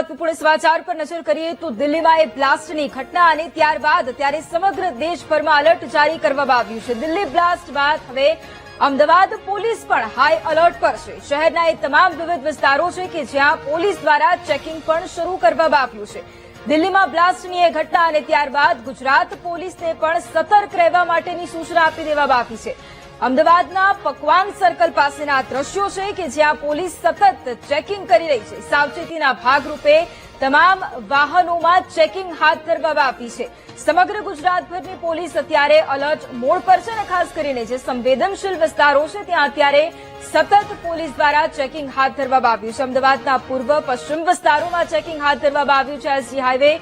મહત્વપૂર્ણ સમાચાર પર નજર કરીએ તો દિલ્હીમાં એક બ્લાસ્ટની ઘટના અને ત્યારબાદ ત્યારે સમગ્ર દેશભરમાં એલર્ટ જારી કરવામાં આવ્યું છે। દિલ્હી બ્લાસ્ટ બાદ હવે અમદાવાદ પોલીસ પણ હાઈ એલર્ટ પર છે। શહેરના એ તમામ વિવિધ વિસ્તારો છે કે જ્યાં પોલીસ દ્વારા ચેકિંગ પણ શરૂ કરવામાં આવ્યું છે। દિલ્હીમાં બ્લાસ્ટની એ ઘટના અને ત્યારબાદ ગુજરાત પોલીસને પણ સતર્ક રહેવા માટેની સૂચના આપી દેવામાં આવી છે। અમદાવાદના પકવાન સર્કલ પાસેના દ્રશ્યો છે કે જ્યાં પોલીસ સતત ચેકિંગ કરી રહી છે। સાવચેતીના ભાગરૂપે તમામ વાહનોમાં ચેકિંગ હાથ ધરવામાં આવી છે। સમગ્ર ગુજરાતભરની પોલીસ અત્યારે એલર્ટ મોડ પર છે અને ખાસ કરીને જે સંવેદનશીલ વિસ્તારો છે ત્યાં અત્યારે સતત પોલીસ દ્વારા ચેકિંગ હાથ ધરવામાં આવ્યું છે। અમદાવાદના પૂર્વ પશ્ચિમ વિસ્તારોમાં ચેકિંગ હાથ ધરવામાં આવ્યું છે। એસજી હાઈવે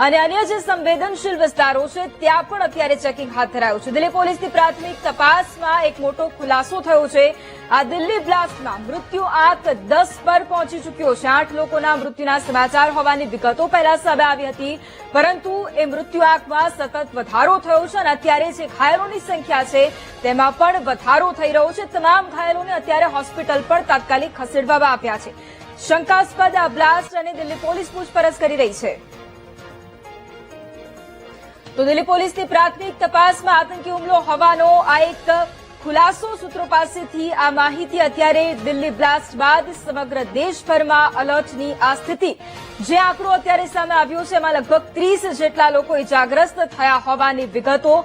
અને અન્ય જે સંવેદનશીલ વિસ્તારો છે ત્યાં પણ અત્યારે ચેકિંગ હાથ ધરાયું છે। દિલ્હી પોલીસની પ્રાથમિક તપાસમાં એક મોટો ખુલાસો થયો છે। આ દિલ્હી બ્લાસ્ટમાં મૃત્યુ આંક 10 પર પહોંચી ચૂક્યો છે। 8 લોકોના મૃત્યુના સમાચાર હોવાની વિગતો પહેલા સામે આવી હતી, પરંતુ એ મૃત્યુ આંકમાં સતત વધારો થયો છે અને અત્યારે જે ઘાયલોની સંખ્યા છે તેમાં પણ વધારો થઈ રહ્યો છે। તમામ ઘાયલોને અત્યારે હોસ્પિટલ પર તાત્કાલિક ખસેડવામાં આવ્યા છે। શંકાસ્પદ આ બ્લાસ્ટ અને દિલ્હી પોલીસ પૂછપરછ કરી રહી છે। તો દિલ્હી પોલીસની પ્રાથમિક તપાસમાં આતંકી હુમલો હોવાનો આ એક ખુલાસો સૂત્રો પાસેથી આ માહિતી અત્યારે દિલ્હી બ્લાસ્ટ બાદ સમગ્ર દેશભરમાં એલર્ટની આ સ્થિતિ જે આંકડો અત્યારે સામે આવ્યો છે એમાં લગભગ 30 જેટલા લોકો ઇજાગ્રસ્ત થયા હોવાની વિગતો।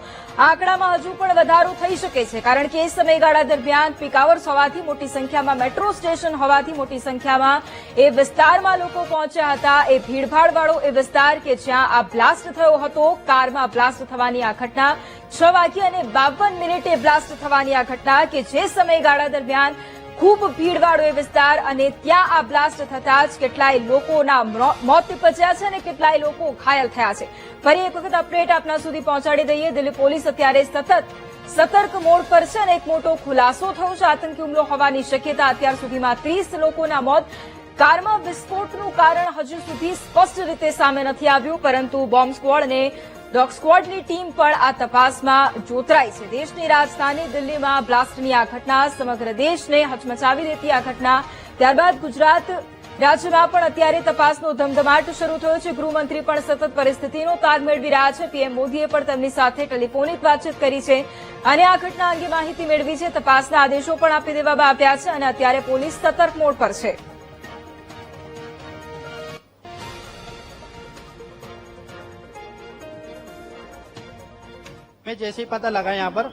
આંકડામાં હજુ પણ વધારો થઈ શકે છે, કારણ કે એ સમયગાળા દરમિયાન પીક આવર્સ હોવાથી મોટી સંખ્યામાં મેટ્રો સ્ટેશન હોવાથી મોટી સંખ્યામાં એ વિસ્તારમાં લોકો પહોંચ્યા હતા। એ ભીડભાડવાળો એ વિસ્તાર કે જ્યાં આ બ્લાસ્ટ થયો હતો, કારમાં બ્લાસ્ટ થવાની આ ઘટના 6:52 બ્લાસ્ટ થવાની આ ઘટના કે જે સમયગાળા દરમિયાન ખૂબ ભીડવાળો એ વિસ્તાર અને ત્યાં આ બ્લાસ્ટ થતા જ કેટલાય લોકોના મોત નિપજ્યા છે અને કેટલાય લોકો ઘાયલ થયા છે। ફરી એક વખત અપડેટ આપના સુધી પહોંચાડી દઈએ। દિલ્હી પોલીસ અત્યારે સતર્ક મોડ પર છે અને એક મોટો ખુલાસો થયો છે। આતંકી હુમલો હોવાની શક્યતા અત્યાર સુધીમાં 30 લોકોના મોત। કારમાં વિસ્ફોટનું કારણ હજુ સુધી સ્પષ્ટ રીતે સામે નથી આવ્યું, પરંતુ બોમ્બ સ્ક્વોડ અને ડોગ સ્ક્વોડની ટીમ પણ આ તપાસમાં જોતરાઈ છે। દેશની રાજધાની દિલ્હીમાં બ્લાસ્ટની આ ઘટના સમગ્ર દેશને હચમચાવી દેતી આ ઘટના ત્યારબાદ ગુજરાત રાજ્યમાં પણ અત્યારે તપાસનો ધમધમાટ શરૂ થયો છે। ગૃહમંત્રી પણ સતત પરિસ્થિતિનો તાગ મેળવી રહ્યા છે। પીએમ મોદીએ પણ તેમની સાથે ટેલિફોનિક વાતચીત કરી છે અને આ ઘટના અંગે માહિતી મેળવી છે। તપાસના આદેશો પણ આપી દેવામાં આવ્યા છે અને અત્યારે પોલીસ સતર્ક મોડ પર છે। मैं जैसे ही पता लगा यहाँ पर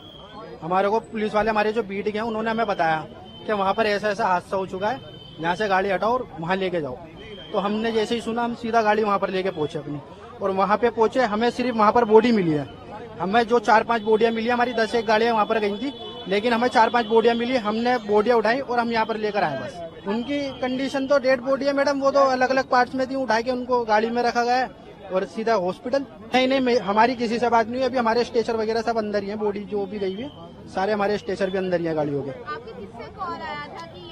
हमारे को पुलिस वाले हमारे जो बीट गए उन्होंने हमें बताया कि वहाँ पर ऐसा ऐसा हादसा हो चुका है, यहाँ से गाड़ी हटाओ और वहाँ लेके जाओ। तो हमने जैसे ही सुना हम सीधा गाड़ी वहाँ पर लेके पहुंचे अपनी, और वहाँ पे पहुंचे हमें सिर्फ वहाँ पर बॉडी मिली है। हमें जो 4-5 बोडियां मिली, हमारी 10 एक गाड़ियां वहाँ पर गई थी, लेकिन हमें 4-5 बोडियां मिली। हमने बोडियां उठाई और हम यहाँ पर लेकर आए बस। उनकी कंडीशन तो डेड बॉडी है मैडम, वो तो अलग अलग पार्ट्स में थी, उठा के उनको गाड़ी में रखा गया और सीधा हॉस्पिटल। नहीं, हमारी किसी से बात नहीं हुई। अभी हमारे स्टेचर वगैरह सब अंदर ही है, बॉडी जो भी गई हुई सारे हमारे स्टेचर भी अंदर ही है गाड़ियों के।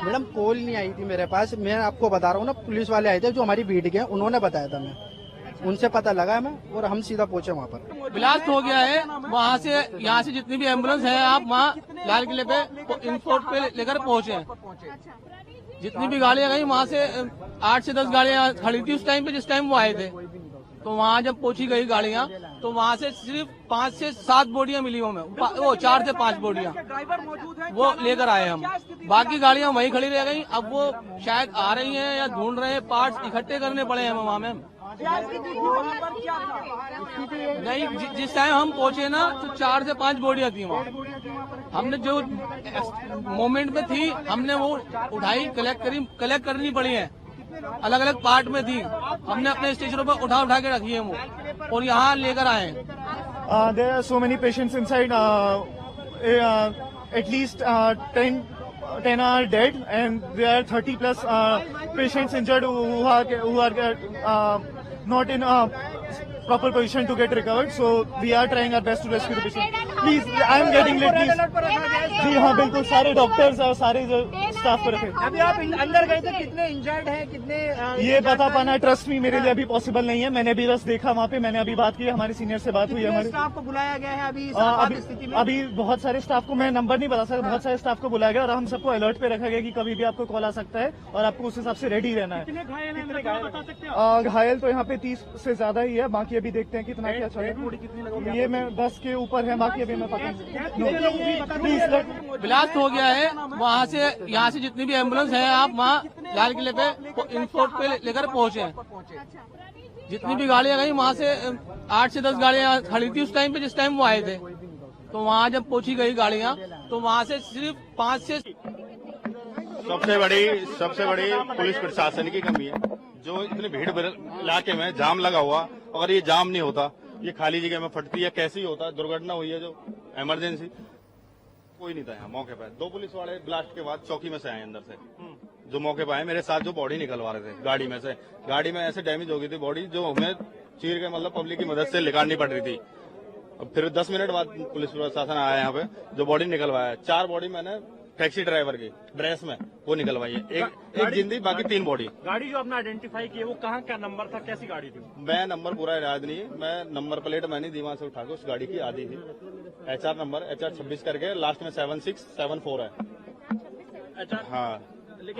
मैडम कॉल नहीं आई थी मेरे पास, मैं आपको बता रहा हूँ ना, पुलिस वाले आए थे जो हमारी बीट के, उन्होंने बताया था, मैं उनसे पता लगा हमें और हम सीधा पहुंचे वहाँ पर। ब्लास्ट हो गया है, वहाँ से यहाँ से जितनी भी एम्बुलेंस है आप वहाँ लाल किले पे इंपोर्ट पे लेकर पहुंचे। जितनी भी गाड़ियाँ गई वहाँ से 8 से 10 गाड़ियाँ खड़ी थी उस टाइम पे जिस टाइम वो आए थे। तो वहाँ जब पहुंची गई गाड़ियाँ तो वहाँ से सिर्फ 5 से 7 बोडियां मिली हमें, वो 4 से 5 बोडियां वो लेकर आए हम। बाकी गाड़ियाँ वहीं खड़ी रह गई। अब वो शायद आ रही हैं या ढूंढ रहे हैं, पार्ट्स इकट्ठे करने पड़े हमें वहाँ में। नहीं, जिस टाइम हम पहुंचे ना तो 4 से 5 बोडियां थी वहाँ। हमने जो मोमेंट में थी हमने वो उठाई, कलेक्ट करनी पड़ी है, अलग अलग पार्ट में थी, हमने अपने स्टेशनों पर उठा के रखी है वो और यहाँ लेकर आए। There are so many patients inside. At least 10 are dead, and there are 30 plus patients injured who are not in proper position to get recovered. So we are trying our best to rescue the patient. Please, I am getting late. Please. जी हाँ बिल्कुल, सारे doctors और सारे जो staff को रखे। अभी आप अंदर गए थे, कितने इंजर्ड हैं, कितने ये बता पाना ट्रस्ट में मेरे लिए अभी पॉसिबल नहीं है। मैंने अभी बस देखा वहाँ पे, मैंने अभी बात की, हमारे सीनियर से बात हुई है। हमारे स्टाफ को बुलाया गया है अभी इस आपात स्थिति में? अभी बहुत सारे स्टाफ को मैं नंबर नहीं बता सकता, बहुत सारे स्टाफ को बुलाया गया और हम सबको अलर्ट पे रखा गया कि कभी भी आपको कॉल आ सकता है और आपको उस हिसाब से रेडी रहना है। कितने घायल हैं बता सकते हैं? घायल तो यहाँ पे 30 से ज्यादा ही है, बाकी अभी देखते हैं कितना क्या चल रहा है। ये मैं 10 के ऊपर है, बाकी अभी मैं पता नहीं। ब्लास्ट हो गया है, वहाँ से यहाँ से जितनी भी एम्बुलेंस है आप वहाँ लाल किले पे इंपोर्ट पे लेकर पहुंचे हैं। जितनी भी गाड़ियां गई वहाँ से 8 से 10 गाड़ियां खड़ी थी उस टाइम पे जिस टाइम वो आए थे। तो वहाँ जब पहुंची गई गाड़ियां तो वहाँ से सिर्फ 5 से सबसे बड़ी पुलिस प्रशासन की कमी है। जो इतनी भीड़ इलाके में जाम लगा हुआ, अगर ये जाम नहीं होता, ये खाली जगह में फटती है, कैसे ही होता। दुर्घटना हुई है जो इमरजेंसी, कोई नहीं था यहाँ मौके पर। 2 पुलिस वाले ब्लास्ट के बाद चौकी में से आए अंदर से, जो मौके पर आए मेरे साथ, जो बॉडी निकलवा रहे थे गाड़ी में से। गाड़ी में ऐसे डैमेज हो गई थी बॉडी, जो हमें चीर के मतलब पब्लिक की मदद से निकालनी पड़ रही थी। अब फिर 10 मिनट बाद पुलिस प्रशासन आया यहाँ पे, जो बॉडी निकलवाया। 4 बॉडी मैंने टैक्सी ड्राइवर की ड्रेस में वो निकलवाई है, एक जिंदी, बाकी 3 बॉडी। गाड़ी जो आपने आइडेंटिफाई की है वो कहाँ क्या नंबर था, कैसी गाड़ी थी? मैं नंबर पूरा याद नहीं है, मैं नंबर प्लेट मैंने दीवार से उठा के उस गाड़ी की आधी थी। HR नंबर HR 26 करके लास्ट में 7674 है। अच्छा, हाँ,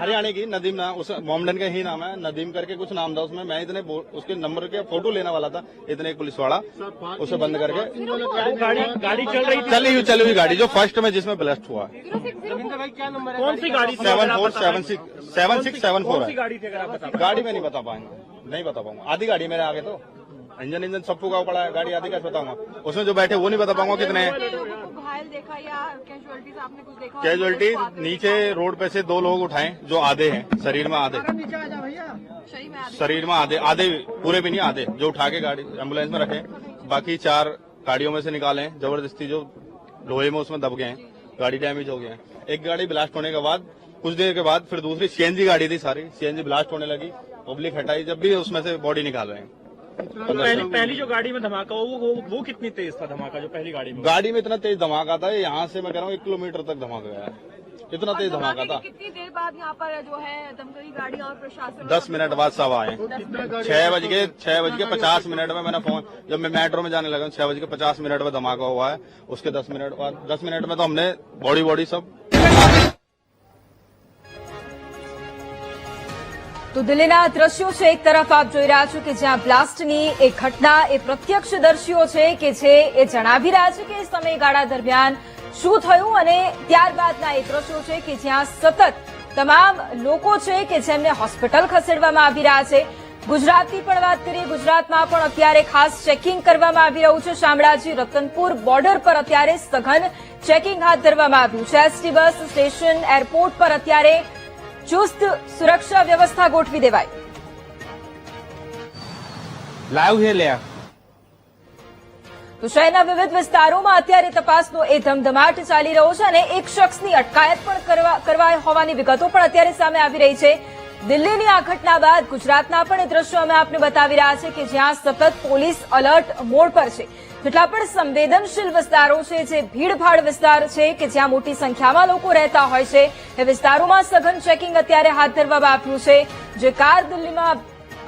हरियाणा की नदीम नाम, उस मोमडन का ही नाम है, नदीम करके कुछ नाम था उसमें। मैं इतने उसके नंबर के फोटो लेने वाला था, इतने एक पुलिस वाला उसे बंद करके गाड़ी चल रही थी, चली हुई गाड़ी जो फर्स्ट में जिसमें ब्लास्ट हुआ। कौन सी गाड़ी थी? 7674 है। गाड़ी थी अगर आप बता? गाड़ी में नहीं बता पाऊंगा, आधी गाड़ी मेरे आगे तो इंजन सब फूका पड़ा है, गाड़ी आधी कैसे बताऊंगा। उसमें जो बैठे वो नहीं बता पाऊंगा कितने हैं। घायल देखा या कैजुअलिटीज आपने कुछ देखा? कैजुअलिटी नीचे रोड पे से 2 लोग उठाए, जो आधे हैं शरीर में, शरीर में आधे पूरे भी नहीं, आधे जो उठा के गाड़ी एम्बुलेंस में रखे। बाकी 4 गाड़ियों में से निकाले जबरदस्ती, जो लोहे में उसमें दब गए हैं, गाड़ी डैमेज हो गया है। एक गाड़ी ब्लास्ट होने के बाद कुछ देर के बाद फिर दूसरी CNG गाड़ी थी, सारी CNG ब्लास्ट होने लगी, पब्लिक हटाई, जब भी उसमें से बॉडी निकाल रहे हैं। पहली जो गाड़ी में धमाका वो कितनी तेज था धमाका, जो पहली गाड़ी में? गाड़ी में इतना तेज धमाका था, यहाँ से मैं कह रहा हूँ 1 किलोमीटर तक धमाका गया है, इतना तेज धमाका था। कितनी देर बाद यहाँ पर जो है दमकली गाड़ी और प्रशासन? 10 मिनट बाद सब आए। 6:50 में मैंने फोन, जब मैं मेट्रो में जाने लगा 6:50 में धमाका हुआ है। उसके 10 मिनट बाद 10 मिनट में तो हमने बॉडी सब। તો દિલ્હીના દ્રશ્યો છે, એક તરફ આપ જોઈ રહ્યા છો કે જ્યાં બ્લાસ્ટની એક ઘટના, એ પ્રત્યક્ષદર્શીઓ છે કે જે એ જણાવી રહ્યા છે કે એ સમયગાળા દરમિયાન શું થયું અને ત્યારબાદના એ દ્રશ્યો છે કે જ્યાં સતત તમામ લોકો છે કે જેમને હોસ્પિટલ ખસેડવામાં આવી રહ્યા છે। ગુજરાતની પણ વાત કરીએ, ગુજરાતમાં પણ અત્યારે ખાસ ચેકિંગ કરવામાં આવી રહ્યું છે। શામળાજી રતનપુર બોર્ડર પર અત્યારે સઘન ચેકિંગ હાથ ધરવામાં આવ્યું છે। એસટી બસ સ્ટેશન, એરપોર્ટ પર અત્યારે ચુસ્ત સુરક્ષા વ્યવસ્થા ગોઠવી દેવાઈ। લાઈવ હે લે તો શહેરના વિવિધ વિસ્તારોમાં અત્યારે તપાસનો એ ધમધમાટ ચાલી રહ્યો છે અને એક શખ્સની અટકાયત પણ કરવા હોવાની વિગતો પણ અત્યારે સામે આવી રહી છે। દિલ્હીની આ ઘટના બાદ ગુજરાતના પણ એ દ્રશ્યો અમે આપને બતાવી રહ્યા છે કે જ્યાં સતત પોલીસ અલર્ટ મોડ પર છે। જેટલા પણ સંવેદનશીલ વિસ્તારો છે, જે ભીડભાડ વિસ્તાર છે કે જ્યાં મોટી સંખ્યામાં લોકો રહેતા હોય છે, એ વિસ્તારોમાં સઘન ચેકિંગ અત્યારે હાથ ધરવામાં આવ્યું છે। જે કાર દિલ્હીમાં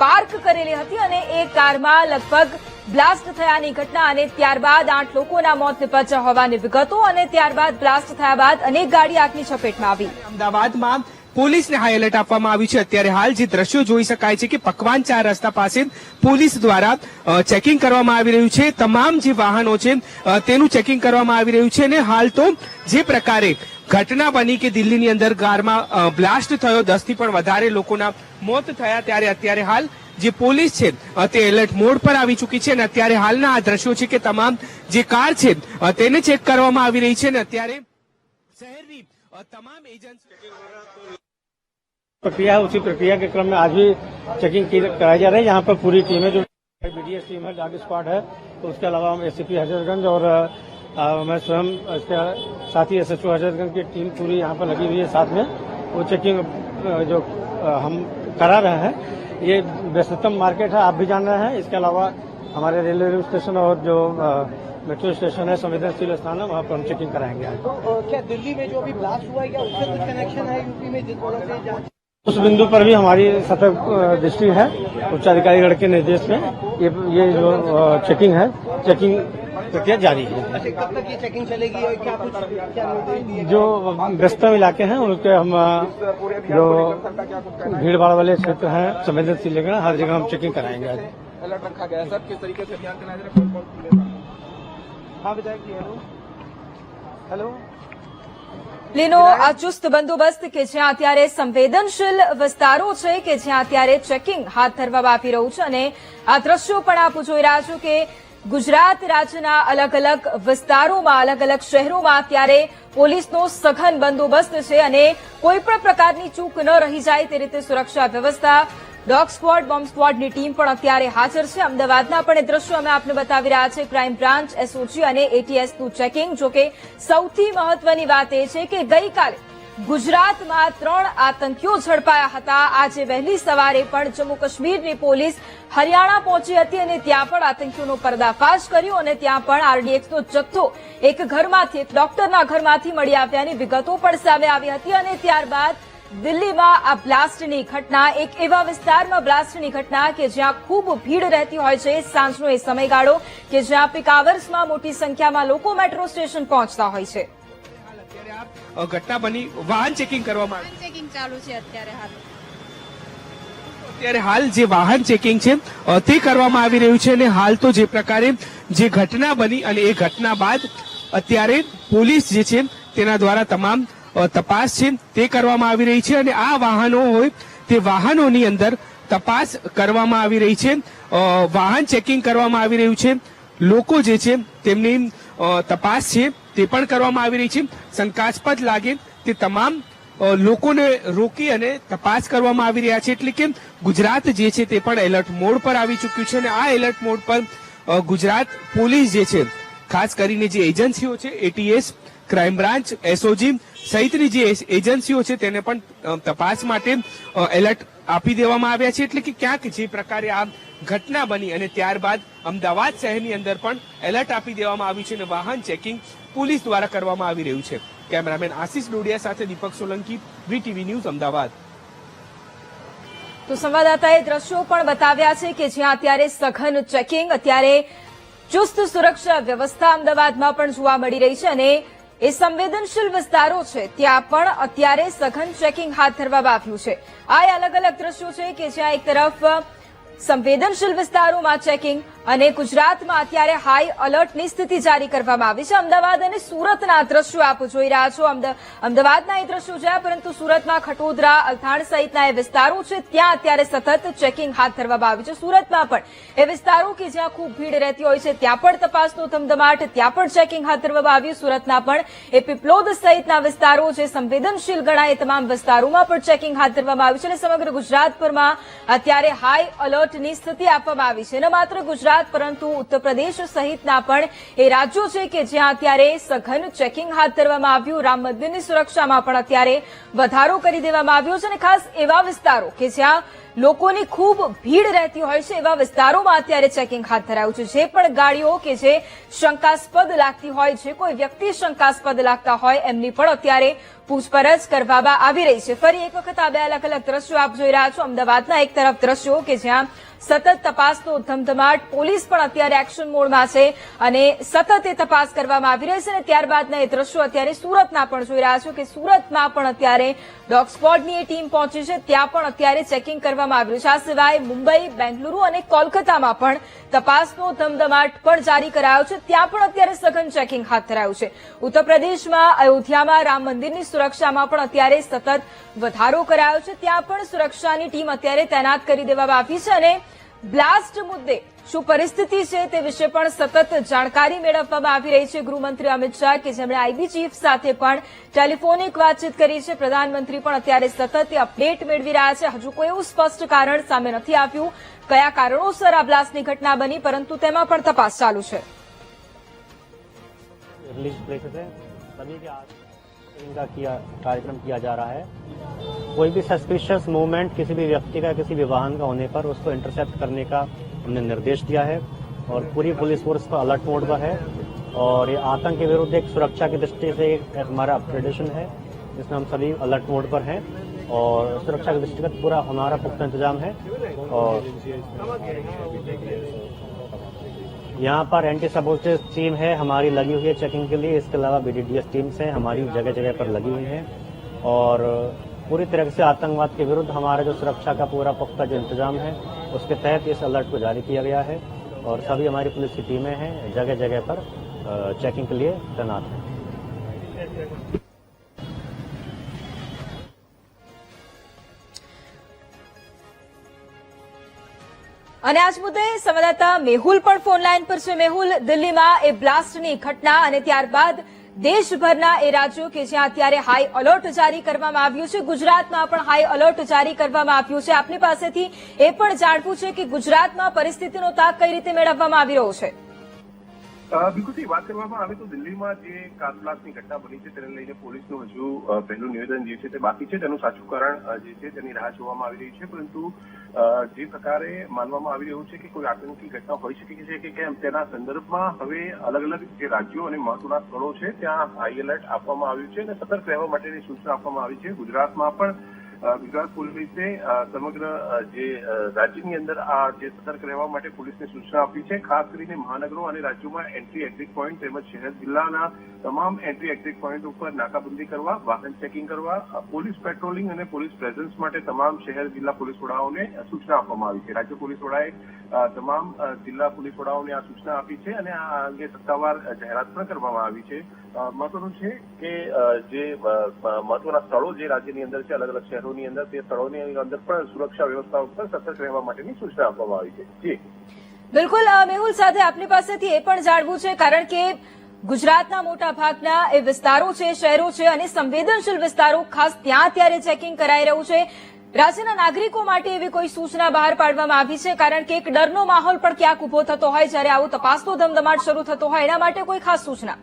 પાર્ક કરેલી હતી અને એ કારમાં લગભગ બ્લાસ્ટ થયાની ઘટના અને ત્યારબાદ 8 લોકોના મોત નિપજ્યા હોવાની વિગતો અને ત્યારબાદ બ્લાસ્ટ થયા બાદ અનેક ગાડી આગની ચપેટમાં આવી। અમદાવાદમાં પોલીસને હાઈ એલર્ટ આપવામાં આવ્યું છે। અત્યારે હાલ જે દ્રશ્યો જોઈ શકાય છે કે પકવાન 4 રસ્તા પાસે પોલીસ દ્વારા ચેકિંગ કરવામાં આવી રહ્યું છે। તમામ જે વાહનો છે તેનું ચેકિંગ કરવામાં આવી રહ્યું છે અને હાલ તો જે પ્રકારે ઘટના બની કે દિલ્હીની અંદર કારમાં બ્લાસ્ટ થયો, 10 થી પણ વધારે લોકોના મોત થયા, ત્યારે અત્યારે હાલ જે પોલીસ છે તે એલર્ટ મોડ પર આવી ચૂકી છે અને અત્યારે હાલના આ દ્રશ્યો છે કે તમામ જે કાર છે તેને ચેક કરવામાં આવી રહી છે અને અત્યારે શહેરની તમામ એજન્સી प्रक्रिया है, उसी प्रक्रिया के क्रम में आज भी चेकिंग कराई जा रही है। यहाँ पर पूरी टीम है, जो BDS टीम है, डॉग स्क्वाड है, तो उसके अलावा हम SCP हजरतगंज और मैं स्वयं इसके साथी SHO हजरतगंज की टीम पूरी यहाँ पर लगी हुई है। साथ में वो चेकिंग जो हम करा रहे हैं, ये व्यस्ततम मार्केट है, आप भी जान रहे हैं। इसके अलावा हमारे रेलवे स्टेशन और जो मेट्रो स्टेशन है, संवेदनशील स्थान है, वहाँ पर हम चेकिंग कराएंगे आज। तो क्या दिल्ली में जो अभी ब्लास्ट हुआ है क्या उससे कुछ कनेक्शन है यूपी में जिस वजह से जांच? उस बिंदु पर भी हमारी सतर्क दृष्टि है। उच्चाधिकारीगण के निर्देश में ये जो चेकिंग है, चेकिंग प्रक्रिया जारी है। अच्छा, कब तक ये चेकिंग चलेगी और क्या निर्देश दिए? जो व्यस्तम इलाके हैं उनके हम जो भीड़ भाड़ वाले क्षेत्र हैं, संवेदनशील जगह, हर जगह हम चेकिंग कराएंगे आज। अलर्ट रखा गया है सर, किस तरीके से अभियान चलाया जा रहा है? हाँ विधायक जी, हेलो। લીનો આ ચુસ્ત બંદોબસ્ત કે જ્યાં અત્યારે સંવેદનશીલ વિસ્તારો છે કે જ્યાં અત્યારે ચેકિંગ હાથ ધરવામાં આવી રહ્યું છે અને આ દ્રશ્યો પણ આપ જોઈ રહ્યા છો કે ગુજરાત રાજ્યના અલગ અલગ વિસ્તારોમાં, અલગ અલગ શહેરોમાં અત્યારે પોલીસનો સઘન બંદોબસ્ત છે અને કોઈ પણ પ્રકારની ચૂક ન રહી જાય તે રીતે સુરક્ષા વ્યવસ્થા, ડોગ સ્ક્વોડ, બોમ્બ સ્ક્વોડની ટીમ પણ અત્યારે હાજર છે। અમદાવાદના પણ એ દ્રશ્યો અમે આપને બતાવી રહ્યા છે। ક્રાઇમ બ્રાન્ચ, એસઓજી અને એટીએસનું ચેકિંગ। જોકે સૌથી મહત્વની વાત એ છે કે ગઈકાલે ગુજરાતમાં 3 આતંકીઓ ઝડપાયા હતા। આજે વહેલી સવારે પણ જમ્મુ કાશ્મીરની પોલીસ હરિયાણા પહોંચી હતી અને ત્યાં પણ આતંકીઓનો પર્દાફાશ કર્યો અને ત્યાં પણ આરડીએક્સનો જથ્થો એક ઘરમાંથી, એક ડોક્ટરના ઘરમાંથી મળી આવ્યાની વિગતો પણ સામે આવી હતી અને ત્યારબાદ દિલ્હીમાં આ બ્લાસ્ટની ઘટના, એક એવા વિસ્તારમાં બ્લાસ્ટની ઘટના કે જ્યાં ખૂબ ભીડ રહેતી હોય છે। સાંજનો એ સમયગાળો કે જ્યાં પીક આવર્સમાં મોટી સંખ્યામાં લોકો મેટ્રો સ્ટેશન પહોંચતા હોય છે। ઘટના બની, વાહન ચેકિંગ કરવામાં આવ્યું। ચેકિંગ ચાલુ છે અત્યારે હાલ જે વાહન ચેકિંગ છે તે કરવામાં આવી રહ્યું છે અને હાલ તો જે પ્રકારે જે ઘટના બની અને એ ઘટના બાદ અત્યારે પોલીસ જે છે તેના દ્વારા તમામ તપાસ છે તે કરવામાં આવી રહી છે અને આ વાહનો હોય તે વાહનોની અંદર તપાસ કરવામાં આવી રહી છે। વાહન ચેકિંગ કરવામાં આવી રહ્યું છે। લોકો જે છે તેમની તપાસ છે તે પણ કરવામાં આવી રહી છે। શંકાસ્પદ લાગે તે તમામ લોકોને રોકી અને તપાસ કરવામાં આવી રહ્યા છે। એટલે કે ગુજરાત જે છે તે પણ એલર્ટ મોડ પર આવી ચૂક્યું છે અને આ એલર્ટ મોડ પર ગુજરાત પોલીસ જે છે, ખાસ કરીને જે એજન્સીઓ છે, એટીએસ, ક્રાઇમ બ્રાન્ચ, એસઓજી સહિતની જે એજન્સીઓ છે તેને પણ તપાસ માટે એલર્ટ આપી દેવામાં આવ્યા છે। એટલે કે ક્યાંક જે પ્રકારે આ ઘટના બની અને ત્યારબાદ અમદાવાદ શહેરની અંદર પણ એલર્ટ આપી દેવામાં આવ્યું છે અને વાહન ચેકિંગ પોલીસ દ્વારા કરવામાં આવી રહ્યું છે। કેમેરામેન આશિષ ડોડિયા સાથે દીપક સોલંકી, વીટીવી ન્યૂઝ, અમદાવાદ। તો સંવાદદાતાએ દ્રશ્યો પણ બતાવ્યા છે કે જ્યાં અત્યારે સઘન ચેકિંગ, અત્યારે ચુસ્ત સુરક્ષા વ્યવસ્થા અમદાવાદમાં પણ જોવા મળી રહી છે અને એ સંવેદનશીલ વિસ્તારો છે ત્યાં પણ અત્યારે સઘન ચેકિંગ હાથ ધરવામાં આવ્યું છે। આ અલગ અલગ દ્રશ્યો છે કે જ્યાં એક તરફ સંવેદનશીલ વિસ્તારોમાં ચેકિંગ અને ગુજરાતમાં અત્યારે હાઈ એલર્ટની સ્થિતિ જારી કરવામાં આવી છે। અમદાવાદ અને સુરતના દ્રશ્યો આપ જોઈ રહ્યા છો। અમદાવાદના એ દ્રશ્યો છે, પરંતુ સુરતમાં ખટોદરા, અલથાણ સહિતના એ વિસ્તારો છે ત્યાં અત્યારે સતત ચેકિંગ હાથ ધરવામાં આવ્યું છે। સુરતમાં પણ એ વિસ્તારો કે જ્યાં ખૂબ ભીડ રહેતી હોય છે ત્યાં પણ તપાસનો ધમધમાટ, ત્યાં પણ ચેકિંગ હાથ ધરવામાં આવ્યું। સુરતના પણ એ પીપલોદ સહિતના વિસ્તારો જે સંવેદનશીલ ગણાય એ તમામ વિસ્તારોમાં પણ ચેકિંગ હાથ ધરવામાં આવ્યું છે અને સમગ્ર ગુજરાતભરમાં અત્યારે હાઈ એલર્ટની સ્થિતિ આપવામાં આવી છે। ન માત્ર ગુજરાત પરંતુ ઉત્તર પ્રદેશ સહિતના પણ એ રાજ્યો છે કે જ્યાં અત્યારે સઘન ચેકિંગ હાથ ધરવામાં આવ્યું। રામ મંદિરની સુરક્ષામાં પણ અત્યારે વધારો કરી દેવામાં આવ્યો છે અને ખાસ એવા વિસ્તારો કે જ્યાં લોકોની ખૂબ ભીડ રહેતી હોય છે એવા વિસ્તારોમાં અત્યારે ચેકિંગ હાથ ધરાયું છે। જે પણ ગાડીઓ કે જે શંકાસ્પદ લાગતી હોય, જે કોઈ વ્યક્તિ શંકાસ્પદ લાગતા હોય એમની પણ અત્યારે પૂછપરછ કરવામાં આવી રહી છે। ફરી એક વખત આ બે અલગ અલગ દ્રશ્યો આપ જોઈ રહ્યા છો। અમદાવાદના એક તરફ દ્રશ્યો કે જ્યાં સતત તપાસનો ધમધમાટ, પોલીસ પણ અત્યારે એક્શન મોડમાં છે અને સતત એ તપાસ કરવામાં આવી રહી છે અને ત્યારબાદના એ દ્રશ્યો અત્યારે સુરતના પણ જોઈ રહ્યા છો કે સુરતમાં પણ અત્યારે ડોગ સ્ક્વોડની એ ટીમ પહોંચી છે, ત્યાં પણ અત્યારે ચેકિંગ કરવામાં આવ્યું છે। આ સિવાય મુંબઈ, બેંગલુરુ અને કોલકાતામાં પણ તપાસનો ધમધમાટ પણ જારી કરાયો છે, ત્યાં પણ અત્યારે સઘન ચેકિંગ હાથ ધરાયું છે। ઉત્તર પ્રદેશમાં અયોધ્યામાં રામ મંદિરની સુરક્ષામાં પણ અત્યારે સતત વધારો કરાયો છે, ત્યાં પણ સુરક્ષાની ટીમ અત્યારે તૈનાત કરી દેવામાં આવી છે અને બ્લાસ્ટ મુદ્દે શું પરિસ્થિતિ છે તે વિશે પણ સતત જાણકારી મેળવવામાં આવી રહી છે। ગૃહમંત્રી અમિત શાહ કે જેમણે આઈબી ચીફ સાથે પણ ટેલિફોનિક વાતચીત કરી છે, પ્રધાનમંત્રી પણ અત્યારે સતત અપડેટ મેળવી રહ્યા છે। હજુ કોઈ એવું સ્પષ્ટ કારણ સામે નથી આવ્યું કયા કારણોસર આ બ્લાસ્ટની ઘટના બની, પરંતુ તેમાં પણ તપાસ ચાલુ છે। कार्यक्रम किया जा रहा है। कोई भी सस्पिशियस मूवमेंट किसी भी व्यक्ति का, किसी भी वाहन का होने पर उसको इंटरसेप्ट करने का हमने निर्देश दिया है। और पूरी पुलिस फोर्स का अलर्ट मोड पर है और ये आतंक के विरुद्ध एक सुरक्षा की दृष्टि से एक हमारा अपग्रेडेशन है जिसमें हम सभी अलर्ट मोड पर हैं और सुरक्षा के दृष्टिगत पूरा हमारा पुख्ता इंतजाम है। और यहाँ पर एंटी सबोर्टेज टीम है हमारी लगी हुई है चेकिंग के लिए। इसके अलावा BDDS टीम्स हैं हमारी जगह जगह पर लगी हुई हैं और पूरी तरह से आतंकवाद के विरुद्ध हमारा जो सुरक्षा का पूरा पुख्ता जो इंतजाम है उसके तहत इस अलर्ट को जारी किया गया है और सभी हमारी पुलिस की टीमें हैं जगह जगह पर चेकिंग के लिए तैनात हैं। અને આજ મુદ્દે સંવાદદાતા મેહુલ પણ ફોન લાઈન પર છે। મેહુલ, દિલ્હીમાં એ બ્લાસ્ટની ઘટના અને ત્યારબાદ દેશભરના એ રાજ્યો કે જ્યાં અત્યારે હાઈ એલર્ટ જારી કરવામાં આવ્યું છે, ગુજરાતમાં પણ હાઈ એલર્ટ જારી કરવામાં આવ્યું છે। આપની પાસેથી એ પણ જાણવું છે કે ગુજરાતમાં પરિસ્થિતિનો તાગ કઈ રીતે મેળવવામાં આવી રહ્યો છે? બિલકુલ વાત કરવામાં આવે તો દિલ્હીમાં જે કાર બ્લાસ્ટની ઘટના બની છે તેને લઈને પોલીસનું હજુ પહેલું નિવેદન જે છે તે બાકી છે। તેનું સાચું કારણ જે છે તેની રાહ જોવામાં આવી રહી છે, પરંતુ જે પ્રકારે માનવામાં આવી રહ્યું છે કે કોઈ આતંકી ઘટના હોઈ શકે છે કે કેમ તેના સંદર્ભમાં હવે અલગ અલગ જે રાજ્યો અને મહત્વના સ્થળો છે ત્યાં હાઈ એલર્ટ આપવામાં આવ્યું છે અને સતર્ક રહેવા માટેની સૂચના આપવામાં આવી છે। ગુજરાતમાં પણ ગુજરાત પોલીસે સમગ્ર જે રાજ્યની અંદર આ જે સતર્ક રહેવા માટે પોલીસને સૂચના આપી છે। ખાસ કરીને મહાનગરો અને રાજ્યોમાં એન્ટ્રી એક્ઝિટ પોઈન્ટ તેમજ શહેર જિલ્લાના તમામ એન્ટ્રી એક્ઝિટ પોઈન્ટ ઉપર નાકાબંધી કરવા, વાહન ચેકિંગ કરવા, પોલીસ પેટ્રોલિંગ અને પોલીસ પ્રેઝન્સ માટે તમામ શહેર જિલ્લા પોલીસ વડાઓને સૂચના આપવામાં આવી છે। રાજ્ય પોલીસ વડાએ તમામ જિલ્લા પોલીસ વડાઓને આ સૂચના આપી છે અને આ અંગે સત્તાવાર જાહેરાત પણ કરવામાં આવી છે। મહત્વનું છે કે જે મહત્વના સ્થળો જે રાજ્યની અંદર છે અલગ અલગ શહેરોની અંદર તે સ્થળોની અંદર પણ સુરક્ષા વ્યવસ્થા ઉપર સતર્ક રહેવા માટેની સૂચના આપવામાં આવી છે। જી બિલકુલ મેહુલ, સાથે આપની પાસેથી એ પણ જાણવું છે કારણ કે ગુજરાતના મોટા ભાગના એ વિસ્તારો છે, શહેરો છે અને સંવેદનશીલ વિસ્તારો ખાસ ત્યાં અત્યારે ચેકિંગ કરાઈ રહ્યું છે। રાજ્યના નાગરિકો માટે એવી કોઈ સૂચના બહાર પાડવામાં આવી છે કારણ કે એક ડરનો માહોલ પણ ક્યાંક ઉભો થતો હોય જ્યારે આવો તપાસનો ધમધમાટ શરૂ થતો હોય, એના માટે કોઈ ખાસ સૂચના?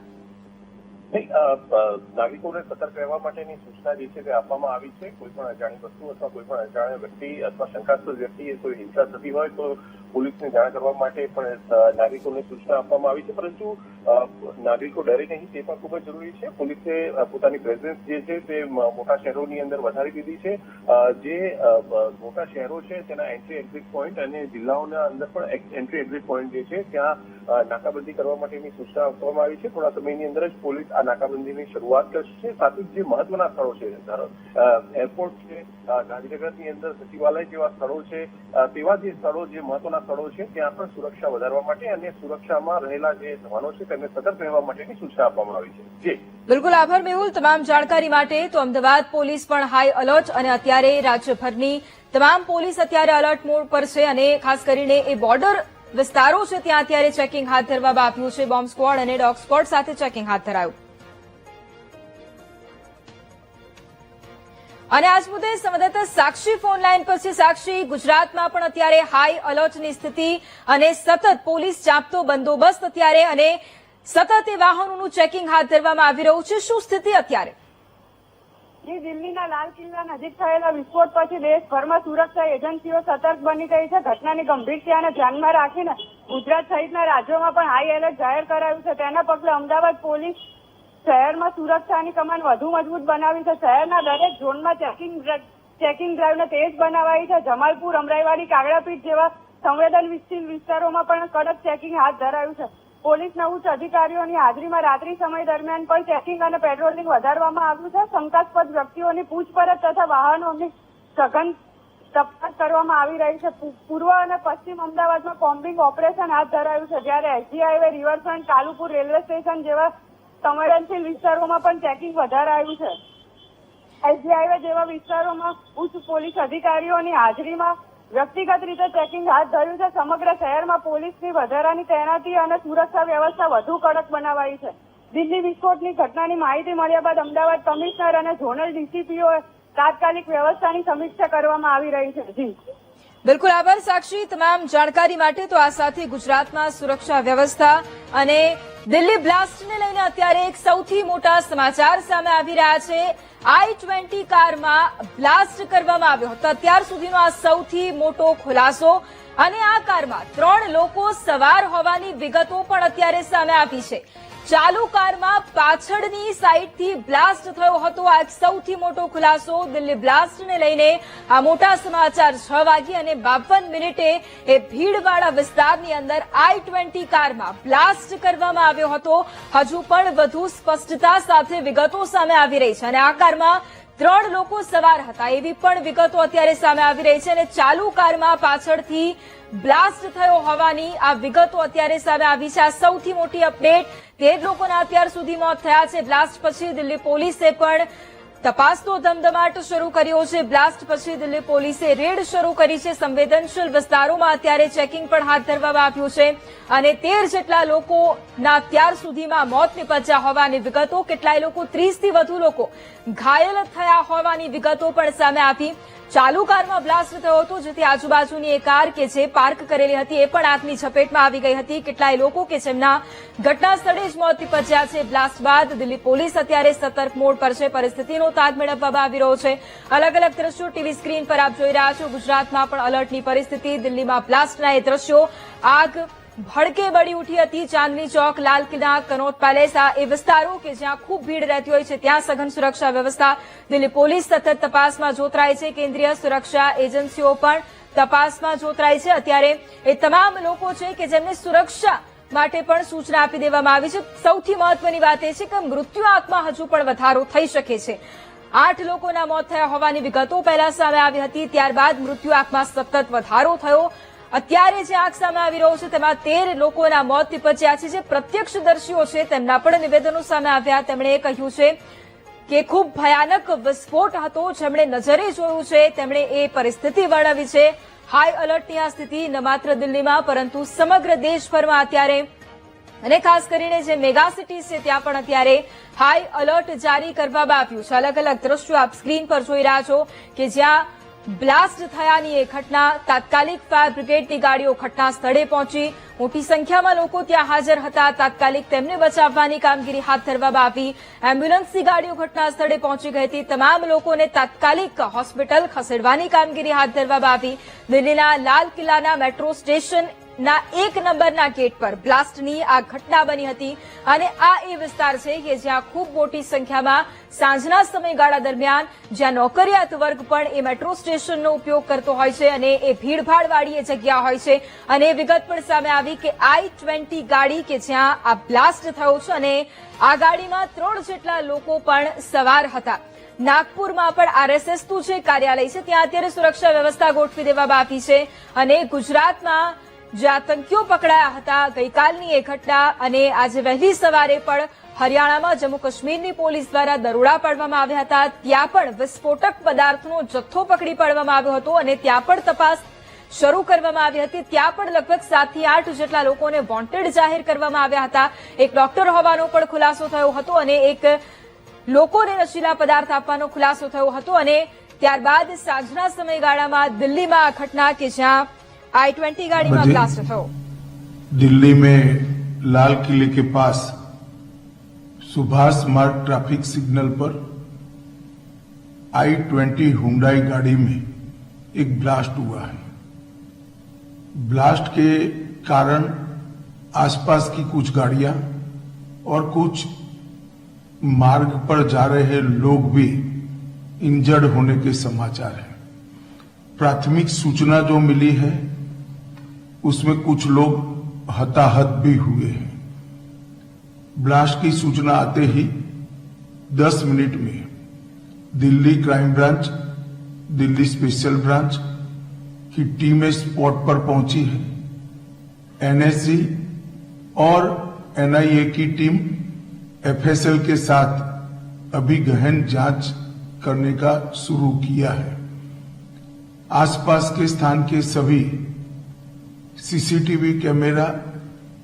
નાગરિકોને સતર્ક રહેવા માટેની સૂચના જે છે તે આપવામાં આવી છે। કોઈ પણ અજાણી વસ્તુ અથવા કોઈ પણ અજાણ્યા વ્યક્તિ અથવા શંકાસ્પદ વ્યક્તિએ કોઈ હિંસા થતી હોય તો પોલીસને જાણ કરવા માટે પણ નાગરિકોને સૂચના આપવામાં આવી છે, પરંતુ નાગરિકો ડરે નહીં તે પણ ખૂબ જ જરૂરી છે। પોલીસે પોતાની પ્રેઝન્સ જે છે તે મોટા શહેરોની અંદર વધારી દીધી છે। જે મોટા શહેરો છે તેના એન્ટ્રી એક્ઝિટ પોઈન્ટ અને જિલ્લાઓના અંદર પણ એન્ટ્રી એક્ઝિટ પોઈન્ટ જે છે ત્યાં નાકાબંધી કરવા માટેની સૂચના આપવામાં આવી છે। થોડા સમયની અંદર જ પોલીસ આ નાકાબંધીની શરૂઆત કરશે। સાથે જ જે મહત્વના સ્થળો છે, એરપોર્ટ છે, ગાંધીનગરની અંદર સચિવાલય જેવા સ્થળો છે, તેવા જે સ્થળો જે મહત્વના સ્થળો છે ત્યાં પણ સુરક્ષા વધારવા માટે અને સુરક્ષામાં રહેલા જે જવાનો છે તેમને સતર્ક રહેવા માટેની સૂચના આપવામાં આવી છે। જી બિલકુલ, આભાર મેહુલ તમામ જાણકારી માટે। તો અમદાવાદ પોલીસ પણ હાઈ એલર્ટ અને અત્યારે રાજ્યભરની તમામ પોલીસ અત્યારે એલર્ટ મોડ પર છે અને ખાસ કરીને એ બોર્ડર વિસ્તારો છે ત્યાં અત્યારે ચેકિંગ હાથ ધરવામાં આવ્યું છે। બોમ્બ સ્ક્વોડ અને ડોગ સ્ક્વોડ સાથે ચેકિંગ હાથ ધરાયું। અને આજ મુદ્દે સંવાદદાતા સાક્ષી ફોન લાઈન પર છે। સાક્ષી, ગુજરાતમાં પણ અત્યારે હાઈ એલર્ટની સ્થિતિ અને સતત પોલીસ ચાંપતો બંદોબસ્ત અત્યારે અને સતત એ વાહનોનું ચેકિંગ હાથ ધરવામાં આવી રહ્યું છે, શું સ્થિતિ અત્યારે? દિલ્હીના લાલ કિલ્લા નજીક થયેલા વિસ્ફોટ પછી દેશભરમાં સુરક્ષા એજન્સીઓ સતર્ક બની ગઈ છે। ઘટનાની ગંભીરતાને ધ્યાનમાં રાખીને ગુજરાત સહિતના રાજ્યોમાં પણ હાઈ એલર્ટ જાહેર કરાયું છે। તેના પગલે અમદાવાદ પોલીસ શહેરમાં સુરક્ષાની કમાન વધુ મજબૂત બનાવી છે। શહેરના દરેક ઝોનમાં ચેકિંગ ડ્રાઈવને તેજ બનાવાઈ છે। જમાલપુર, અમરાઈવાડી, કાગડાપીઠ જેવા સંવેદનશીલ વિસ્તારોમાં પણ કડક ચેકિંગ હાથ ધરાયું છે। પોલીસના ઉચ્ચ અધિકારીઓની હાજરીમાં રાત્રિ સમય દરમિયાન પણ ચેકિંગ અને પેટ્રોલિંગ વધારવામાં આવ્યું છે। શંકાસ્પદ વ્યક્તિઓની પૂછપરછ તથા વાહનોની સઘન તપાસ કરવામાં આવી રહી છે। પૂર્વ અને પશ્ચિમ અમદાવાદમાં કોમ્બિંગ ઓપરેશન હાથ ધરાયું છે, જ્યારે SG highway, riverfront, Kalupur railway station જેવા સંવેદનશીલ વિસ્તારોમાં પણ ચેકિંગ વધારાયું છે। એસજી હાઈવે જેવા વિસ્તારોમાં ઉચ્ચ પોલીસ અધિકારીઓની હાજરીમાં વ્યક્તિગત રીતે ચેકિંગ હાથ ધર્યું છે। સમગ્ર શહેરમાં પોલીસની વધારાની તૈનાતી અને સુરક્ષા વ્યવસ્થા વધુ કડક બનાવાઈ છે। દિલ્હી વિસ્ફોટની ઘટનાની માહિતી મળ્યા બાદ અમદાવાદ કમિશનર અને ઝોનલ ડીસીપીઓએ તાત્કાલિક વ્યવસ્થાની સમીક્ષા કરવામાં આવી રહી છે। જી બિલકુલ, આભાર સાક્ષી તમામ જાણકારી માટે। તો આ સાથે ગુજરાતમાં સુરક્ષા વ્યવસ્થા અને દિલ્હી બ્લાસ્ટને લઈને અત્યારે એક સૌથી મોટા સમાચાર સામે આવી રહ્યા છે। i20 કારમાં બ્લાસ્ટ કરવામાં આવ્યો હતો અત્યાર સુધીનો આ સૌથી મોટો ખુલાસો। અને આ કારમાં 3 લોકો સવાર હોવાની વિગતો પણ અત્યારે સામે આવી છે. ચાલુ કારમાં પાછળની સાઈડથી બ્લાસ્ટ થયો હતો. આ સૌથી મોટો ખુલાસો દિલ્હી બ્લાસ્ટને લઈને આ મોટા સમાચાર 6 વાગે અને 52 મિનિટે એ ભીડવાળા વિસ્તારની અંદર I-20 કારમાં બ્લાસ્ટ કરવામાં આવ્યો હતો. હજુ પણ વધુ સ્પષ્ટતા સાથે વિગતો સામે આવી રહી છે અને આ કારમાં 3 લોકો સવાર હતા એવી પણ વિગતો અત્યારે સામે આવી રહી છે અને ચાલુ કારમાં પાછળથી બ્લાસ્ટ થયો હોવાની આ વિગતો અત્યારે સામે આવી છે. આ સૌથી મોટી અપડેટ. 13 લોકોના અત્યાર સુધી મોત થયા છે. બ્લાસ્ટ પછી દિલ્હી પોલીસે પણ તપાસનો ધમધમાટ શરૂ કર્યો છે. બ્લાસ્ટ પછી દિલ્હી પોલીસે રેડ શરૂ કરી છે. સંવેદનશીલ વિસ્તારોમાં અત્યારે ચેકિંગ પણ હાથ ધરવામાં આવ્યું છે અને 13 જેટલા લોકોના અત્યાર સુધીમાં મોત નિપજ્યા હોવાની વિગતો. કેટલાય લોકો 30 થી વધુ લોકો ઘાયલ થયા હોવાની વિગતો પણ સામે આવી. ચાલુ કારમાં બ્લાસ્ટ થયો હતો જેથી આજુબાજુની એક કાર કે જે પાર્ક કરેલી હતી એ પણ આગની ઝપેટમાં આવી ગઈ હતી. કેટલાય લોકો કે જેમના ઘટના સ્થળે જ મોત નિપજ્યા છે. બ્લાસ્ટ બાદ દિલ્હી પોલીસ અત્યારે સતર્ક મોડ પર છે. પરિસ્થિતિનો તાગ મેળવવામાં આવી રહ્યો છે. અલગ અલગ દ્રશ્યો ટીવી સ્ક્રીન પર આપ જોઈ રહ્યા છો. ગુજરાતમાં પણ અલર્ટની પરિસ્થિતિ. દિલ્હીમાં બ્લાસ્ટના એ દ્રશ્યો. આગ ભડકે બળી ઉઠી હતી. ચાંદની ચોક, લાલ કિલ્લા, કનોટ પેલેસ આ એ વિસ્તારો કે જ્યાં ખૂબ ભીડ રહેતી હોય છે ત્યાં સઘન સુરક્ષા વ્યવસ્થા. દિલ્હી પોલીસ સતત તપાસમાં જોતરાય છે. કેન્દ્રીય સુરક્ષા એજન્સીઓ પણ તપાસમાં જોતરાય છે. અત્યારે એ તમામ લોકો છે કે જેમને સુરક્ષા માટે પણ સૂચના આપી દેવામાં આવી છે. સૌથી મહત્વની વાત એ છે કે મૃત્યુ આંકમાં હજુ પણ વધારો થઈ શકે છે. 8 લોકોના મોત થયા હોવાની વિગતો પહેલા સામે આવી હતી. ત્યારબાદ મૃત્યુ આંકમાં સતત વધારો થયો. અત્યારે જે આંક સામે આવી રહ્યો છે તેમાં 13 લોકોના મોત નિપજ્યા છે. જે પ્રત્યક્ષદર્શીઓ છે તેમના પણ નિવેદનો સામે આવ્યા. તેમણે કહ્યું છે કે ખૂબ ભયાનક વિસ્ફોટ હતો. જેમણે નજરે જોયું છે તેમણે એ પરિસ્થિતિ વર્ણવી છે. હાઈ એલર્ટની આ સ્થિતિ ન માત્ર દિલ્હીમાં પરંતુ સમગ્ર દેશભરમાં અત્યારે અને ખાસ કરીને જે મેગા સિટીઝ છે ત્યાં પણ અત્યારે હાઈ એલર્ટ જારી કરવામાં આવ્યું છે. અલગ અલગ દ્રશ્યો આપ સ્ક્રીન પર જોઈ રહ્યા છો કે જ્યાં બ્લાસ્ટ થયાની એ ઘટના. તાત્કાલિક ફાયર બ્રિગેડની ગાડીઓ ઘટના સ્થળે પહોંચી. મોટી સંખ્યામાં લોકો ત્યાં હાજર હતા. તાત્કાલિક તેમને બચાવવાની કામગીરી હાથ ધરવામાં આવી. એમ્બ્યુલન્સની ગાડીઓ ઘટના સ્થળે પહોંચી ગઈ હતી. તમામ લોકોને તાત્કાલિક હોસ્પિટલ ખસેડવાની કામગીરી હાથ ધરવામાં આવી. દિલ્હીના લાલ કિલ્લાના મેટ્રો સ્ટેશન ના 1 નંબરના ગેટ પર બ્લાસ્ટની આ ઘટના બની હતી અને આ એ વિસ્તાર છે કે જ્યાં ખૂબ મોટી સંખ્યામાં સાંજના સમયગાળા દરમિયાન જ્યાં નોકરિયાત વર્ગ પણ એ મેટ્રો સ્ટેશનનો ઉપયોગ કરતો હોય છે અને એ ભીડભાડવાળી એ જગ્યા હોય છે. અને એ વિગત પણ સામે આવી કે I-20 ગાડી કે જ્યાં આ બ્લાસ્ટ થયો છે અને આ ગાડીમાં 3 જેટલા લોકો પણ સવાર હતા. નાગપુરમાં પણ RSSનું જે કાર્યાલય છે ત્યાં અત્યારે સુરક્ષા વ્યવસ્થા ગોઠવી દેવામાં આવી છે અને ગુજરાતમાં જે આતંકીઓ પકડાયા હતા ગઈકાલની એ ઘટના અને આજે વહેલી સવારે પણ હરિયાણામાં જમ્મુ કાશ્મીરની પોલીસ દ્વારા દરોડા પાડવામાં આવ્યા હતા. ત્યાં પણ વિસ્ફોટક પદાર્થનો જથ્થો પકડી પાડવામાં આવ્યો હતો અને ત્યાં પણ તપાસ શરૂ કરવામાં આવી હતી. ત્યાં પણ લગભગ 7 થી 8 જેટલા લોકોને વોન્ટેડ જાહેર કરવામાં આવ્યા હતા. એક ડોક્ટર હોવાનો પણ ખુલાસો થયો હતો અને એક લોકોને નશીલા પદાર્થ આપવાનો ખુલાસો થયો હતો અને ત્યારબાદ સાંજના સમયગાળામાં દિલ્હીમાં આ ઘટના કે જ્યાં I-20 गाड़ी में ब्लास्ट थयो. दिल्ली में लाल किले के पास सुभाष मार्ग ट्रैफिक सिग्नल पर I-20 हुंडई गाड़ी में एक ब्लास्ट हुआ है. ब्लास्ट के कारण आसपास की कुछ गाड़ियां और कुछ मार्ग पर जा रहे लोग भी इंजर्ड होने के समाचार हैं. प्राथमिक सूचना जो मिली है उसमें कुछ लोग हताहत भी हुए हैं. ब्लास्ट की सूचना आते ही 10 मिनट में Delhi crime branch, Delhi special branch की टीमें स्पॉट पर पहुंची है. NSG और NIA की टीम FSL के साथ अभी गहन जांच करने का शुरू किया है. आसपास के स्थान के सभी CCTV कैमरा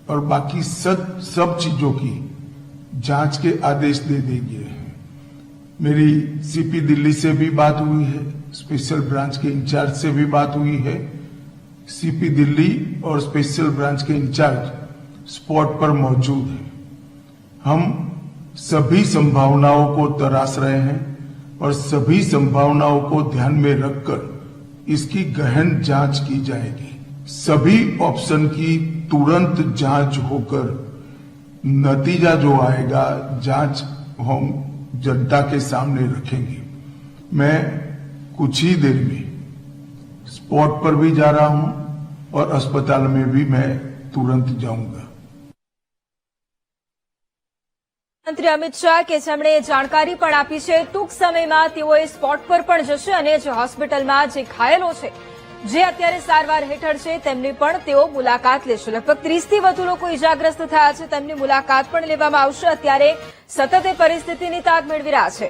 और बाकी सब चीजों की जांच के आदेश दे देंगे. मेरी CP दिल्ली से भी बात हुई है. स्पेशल ब्रांच के इंचार्ज से भी बात हुई है. CP दिल्ली और स्पेशल ब्रांच के इंचार्ज स्पॉट पर मौजूद हैं. हम सभी संभावनाओं को तराश रहे हैं और सभी संभावनाओं को ध्यान में रखकर इसकी गहन जांच की जाएगी. सभी ऑप्शन की तुरंत जांच होकर नतीजा जो आएगा जांच हम जनता के सामने रखेंगे। मैं कुछ ही देर में स्पॉट पर भी जा रहा हूं और अस्पताल में भी मैं तुरंत जाऊंगा। મંત્રી અમિત શાહ કે જેમણે જાણકારી પણ આપી છે, ટૂંક સમયમાં તેઓએ સ્પોટ પર પણ જશે અને જે હોસ્પિટલમાં જે ઘાયલો છે, જે અત્યારે સારવાર હેઠળ છે, તેમની પણ તેઓ મુલાકાત લેશે। લગભગ 30 થી વધુ લોકો ઇજાગ્રસ્ત થયા છે, તેમની મુલાકાત પણ લેવામાં આવશે। અત્યારે સતત એ પરિસ્થિતિની તાગ મેળવી રહ્યા છે।